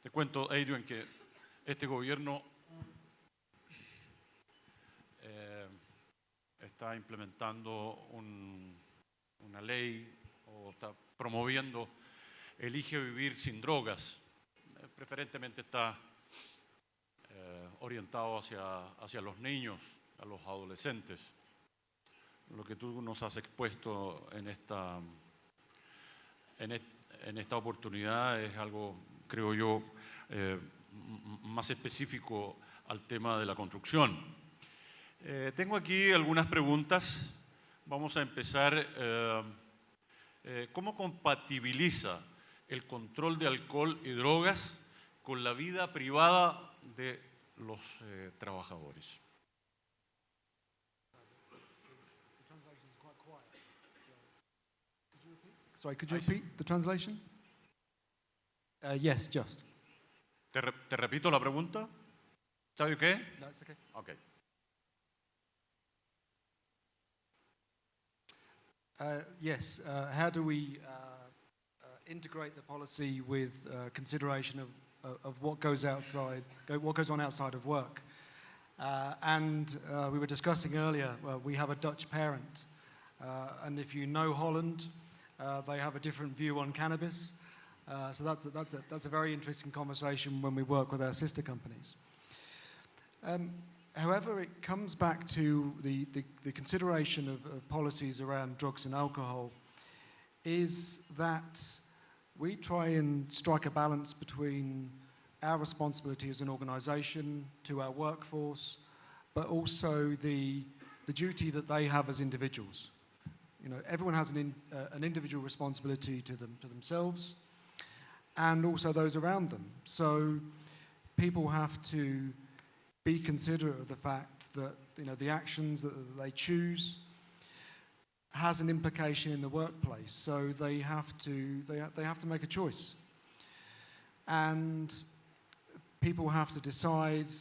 Te cuento, Adrian, que este gobierno está implementando una ley o está promoviendo Elige vivir sin drogas. Preferentemente está orientado hacia los niños, a los adolescentes. Lo que tú nos has expuesto en esta oportunidad es algo, creo yo, más específico al tema de la construcción. Tengo aquí algunas preguntas. Vamos a empezar. ¿Cómo compatibiliza el control de alcohol y drogas con la vida privada de los trabajadores? Sorry, could you repeat the translation? Yes, just. ¿Te repito la pregunta? ¿Está okay? No, it's okay. Okay. Yes, how do we integrate the policy with consideration of what goes on outside of work? We were discussing earlier, we have a Dutch parent, and if you know Holland, they have a different view on cannabis. So that's a very interesting conversation when we work with our sister companies. However, it comes back to the consideration of policies around drugs and alcohol is that we try and strike a balance between our responsibility as an organisation to our workforce, but also the duty that they have as individuals. You know, everyone has an individual responsibility to themselves and also those around them. So people have to be considerate of the fact that, you know, the actions that they choose has an implication in the workplace. So they have to make a choice, and people have to decide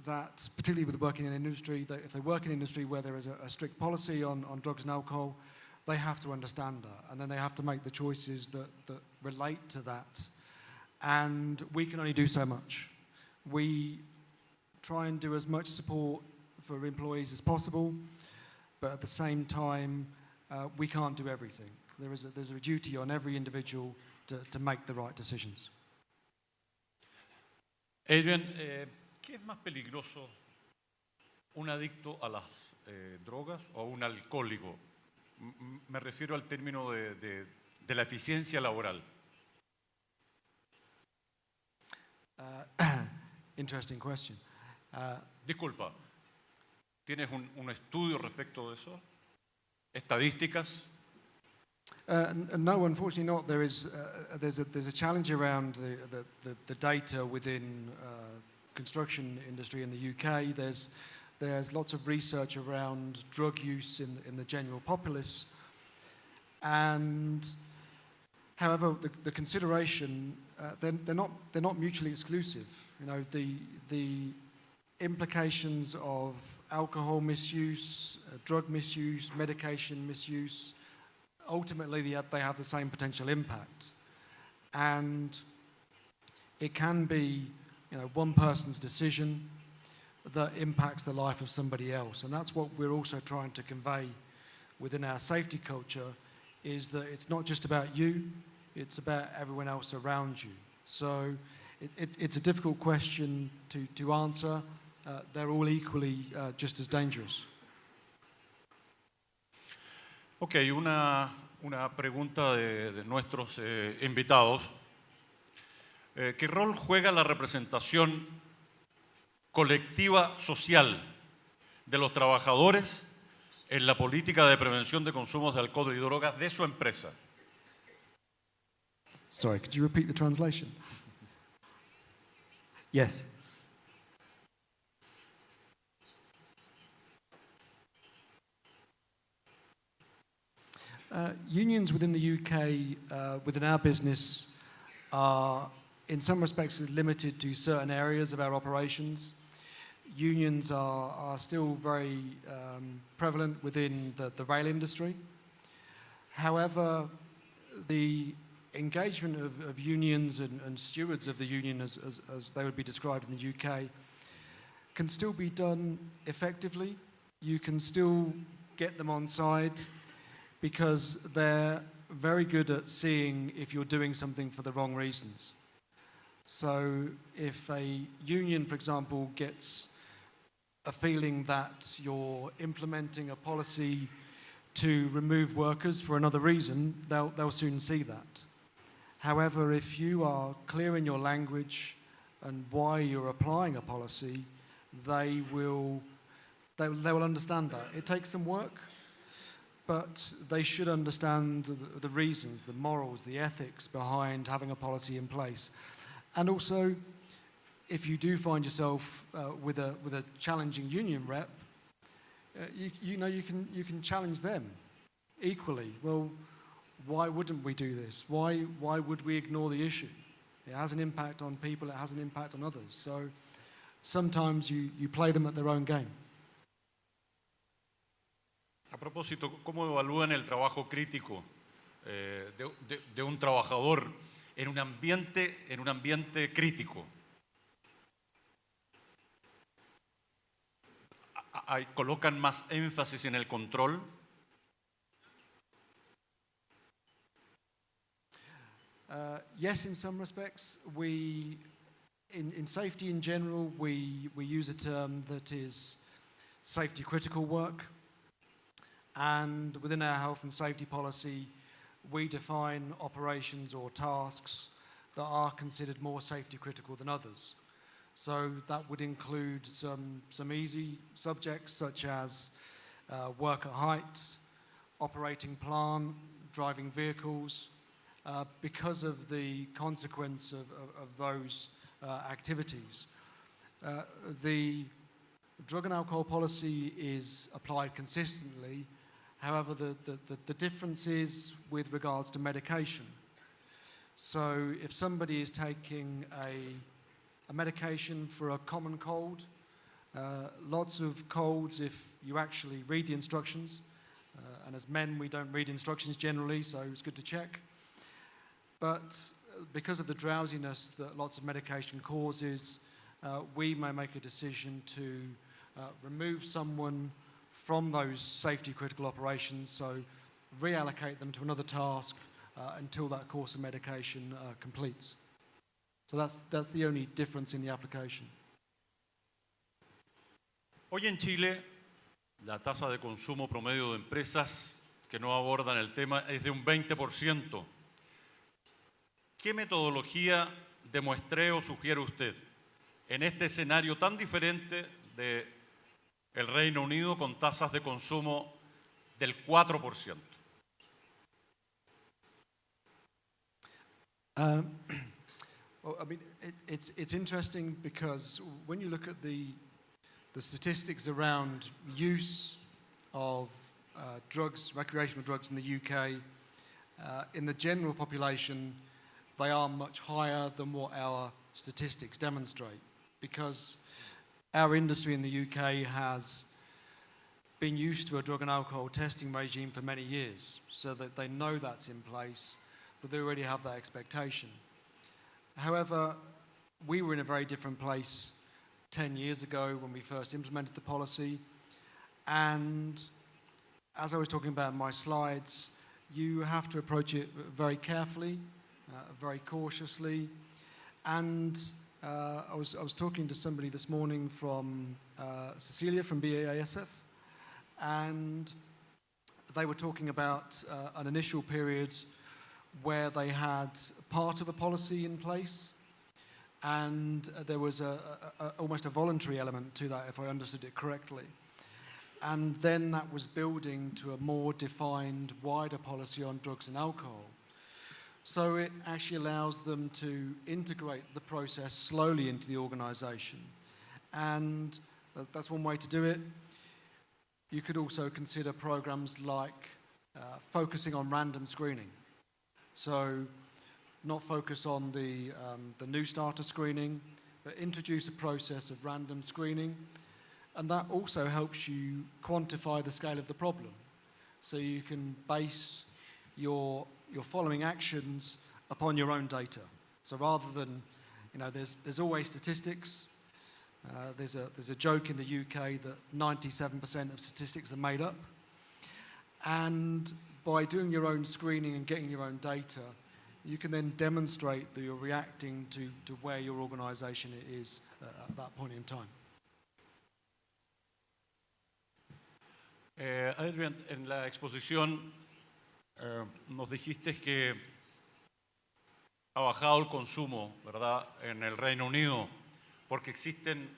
that, particularly with working in industry, that if they work in industry where there is a strict policy on drugs and alcohol, they have to understand that, and then they have to make the choices that relate to that. And we can only do so much. We try and do as much support for employees as possible, but at the same time, we can't do everything. There's a duty on every individual to make the right decisions. Adrian, ¿qué es más peligroso, un adicto a las drogas o un alcohólico? Me refiero al término de la eficiencia laboral. Interesting question. Disculpa, ¿tienes un estudio respecto de eso? ¿Estadísticas? No, unfortunately not. There's a challenge around the data within construction industry in the UK. There's lots of research around drug use in the general populace, and however, the consideration they're not mutually exclusive. You know, the implications of alcohol misuse, drug misuse, medication misuse, ultimately they have the same potential impact. And it can be, you know, one person's decision that impacts the life of somebody else. And that's what we're also trying to convey within our safety culture, is that it's not just about you, it's about everyone else around you. So it's a difficult question to answer. They're all equally just as dangerous. Ok, una pregunta de nuestros invitados. ¿Qué rol juega la representación colectiva social de los trabajadores en la política de prevención de consumos de alcohol y drogas de su empresa? Sorry, could you repeat the translation? Yes. Unions within the UK, within our business, are in some respects limited to certain areas of our operations. Unions are still very prevalent within the rail industry. However, the engagement of unions and stewards of the union, as they would be described in the UK, can still be done effectively. You can still get them on side because they're very good at seeing if you're doing something for the wrong reasons. So if a union, for example, gets a feeling that you're implementing a policy to remove workers for another reason, they'll soon see that. However, if you are clear in your language and why you're applying a policy, they will understand that. It takes some work, but they should understand the reasons, the morals, the ethics behind having a policy in place. And also, if you do find yourself with a challenging union rep, you can challenge them equally. Well, why wouldn't we do this? Why would we ignore the issue? It has an impact on people, it has an impact on others. So sometimes you play them at their own game. A propósito, ¿cómo evalúan el trabajo crítico de un trabajador en un ambiente crítico? ¿Colocan más énfasis en el control? Yes, in some respects. In safety in general, we use a term that is safety critical work. And within our health and safety policy, we define operations or tasks that are considered more safety critical than others. So that would include some easy subjects such as work at height, operating plant, driving vehicles, because of the consequence of those activities. The drug and alcohol policy is applied consistently. However, the difference is with regards to medication. So if somebody is taking a medication for a common cold, lots of colds, if you actually read the instructions, and as men we don't read instructions generally, so it's good to check. But because of the drowsiness that lots of medication causes, we may make a decision to remove someone from those safety critical operations, so reallocate them to another task until that course of medication completes. So that's the only difference in the application. Hoy en Chile, la tasa de consumo promedio de empresas que no abordan el tema es de un 20%. ¿Qué metodología de muestreo sugiere usted en este escenario tan diferente de el Reino Unido con tasas de consumo del 4%? Well, I mean, it's interesting because when you look at the statistics around use of drugs, recreational drugs in the UK, in the general population, they are much higher than what our statistics demonstrate, because our industry in the UK has been used to a drug and alcohol testing regime for many years, so that they know that's in place, so they already have that expectation. However, we were in a very different place 10 years ago when we first implemented the policy, and as I was talking about in my slides, you have to approach it very carefully, very cautiously, and I was talking to somebody this morning from Cecilia from BASF, and they were talking about an initial period where they had part of a policy in place, and there was almost a voluntary element to that, if I understood it correctly. And then that was building to a more defined, wider policy on drugs and alcohol. So it actually allows them to integrate the process slowly into the organisation. And that's one way to do it. You could also consider programs like focusing on random screening. So not focus on the new starter screening, but introduce a process of random screening. And that also helps you quantify the scale of the problem. So you can base your following actions upon your own data. So rather than, you know, there's always statistics. There's a joke in the UK that 97% of statistics are made up. And by doing your own screening and getting your own data, you can then demonstrate that you're reacting to where your organization is at that point in time. Adrian, en la exposición nos dijiste que ha bajado el consumo, ¿verdad?, en el Reino Unido, porque existen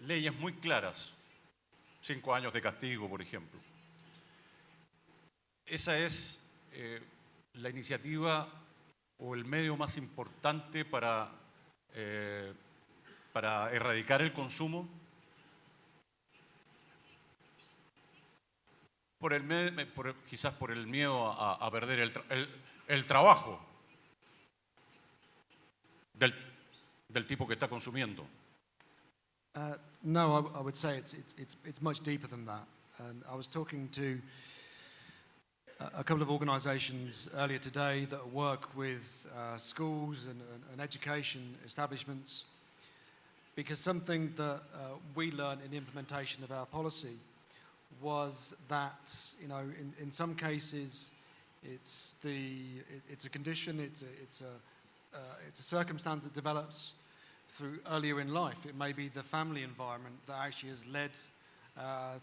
leyes muy claras, 5 años de castigo, por ejemplo. ¿Esa es la iniciativa o el medio más importante para erradicar el consumo? Quizás por el miedo a perder el trabajo del tipo que está consumiendo. No, I would say it's much deeper than that. And I was talking to a couple of organisations earlier today that work with schools and education establishments, because something that we learned in the implementation of our policy was that, you know, in some cases it's a condition, it's a circumstance that develops through earlier in life. It may be the family environment that actually has led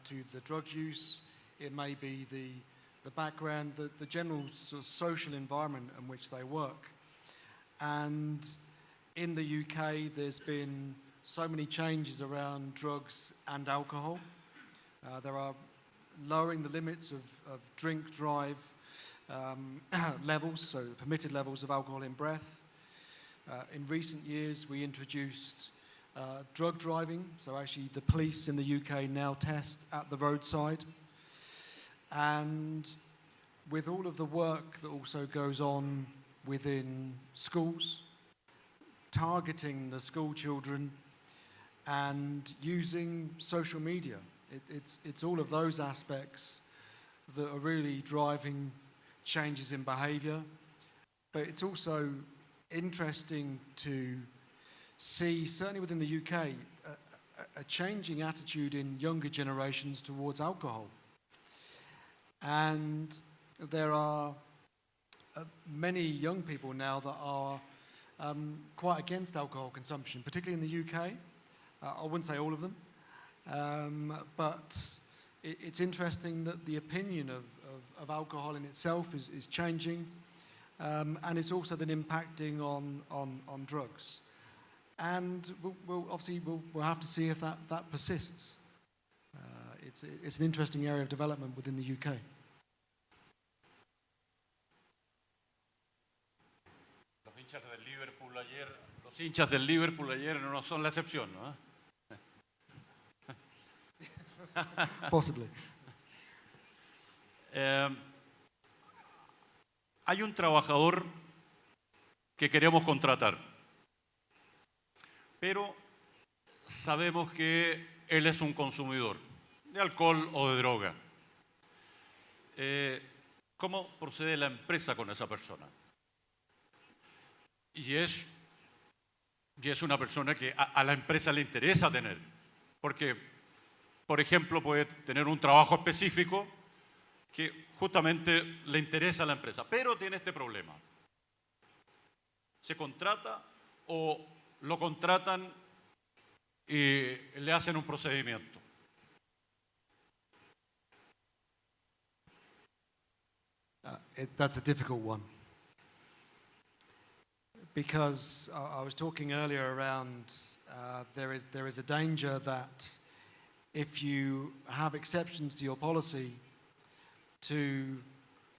to the drug use. It may be the background, the general sort of social environment in which they work. And in the UK, there's been so many changes around drugs and alcohol. There are lowering the limits of drink drive levels, so permitted levels of alcohol in breath. In recent years, we introduced drug driving, so actually the police in the UK now test at the roadside. And with all of the work that also goes on within schools, targeting the school children and using social media, it's all of those aspects that are really driving changes in behaviour. But it's also interesting to see, certainly within the UK, a changing attitude in younger generations towards alcohol. And there are many young people now that are quite against alcohol consumption, particularly in the UK. I wouldn't say all of them, but it's interesting that the opinion of alcohol in itself is changing, and it's also then impacting on drugs. And we'll have to see if that persists. It's an interesting area of development within the UK. Los hinchas del Liverpool ayer no son la excepción, ¿no? Possibly. Hay un trabajador que queremos contratar, pero sabemos que él es un consumidor de alcohol o de droga. ¿Cómo procede la empresa con esa persona? Y es una persona que a la empresa le interesa tener, porque, por ejemplo, puede tener un trabajo específico que justamente le interesa a la empresa, pero tiene este problema. ¿Se contrata o lo contratan y le hacen un procedimiento? That's a difficult one. Because I was talking earlier around there is a danger that if you have exceptions to your policy to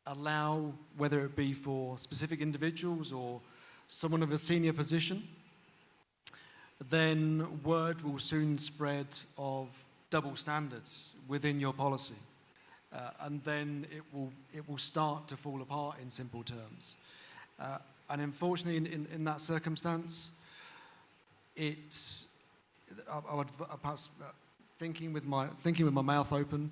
allow, whether it be for specific individuals or someone of a senior position, then word will soon spread of double standards within your policy. And then it will start to fall apart in simple terms. And unfortunately, in that circumstance, I would perhaps thinking with my mouth open.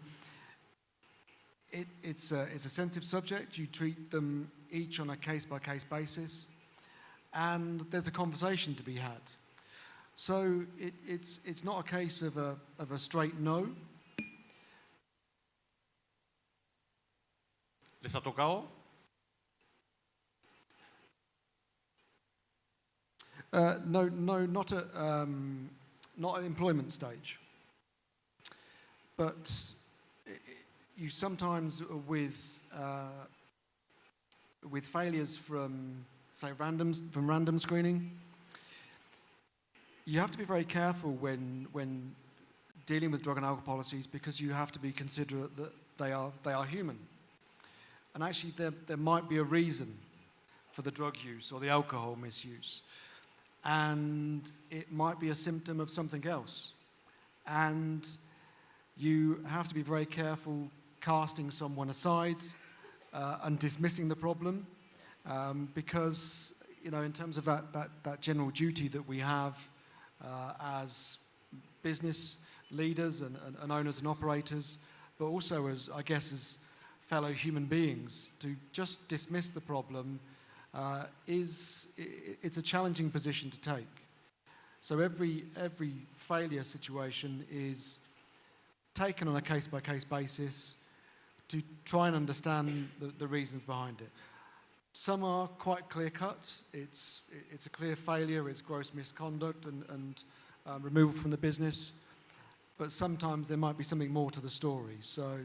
It's a sensitive subject. You treat them each on a case-by-case basis. and there's a conversation to be had. So it's not a case of a straight no. ¿Les ha tocado? No, not at employment stage. But you sometimes, with failures from, say, random screening, you have to be very careful when dealing with drug and alcohol policies, because you have to be considerate that they are human. And actually, there might be a reason for the drug use or the alcohol misuse. And it might be a symptom of something else. And you have to be very careful casting someone aside and dismissing the problem, because, you know, in terms of that general duty that we have as business leaders and owners and operators, but also as, I guess, as fellow human beings, to just dismiss the problem it's a challenging position to take. So every failure situation is taken on a case-by-case basis to try and understand the reasons behind it. Some are quite clear-cut. It's a clear failure, it's gross misconduct and removal from the business. But sometimes there might be something more to the story. So,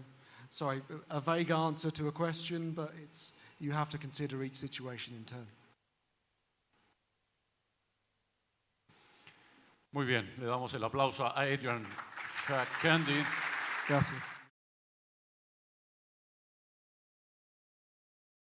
sorry, a vague answer to a question, but you have to consider each situation in turn. Muy bien, le damos el aplauso a Adrian Shah-Cundy. Gracias.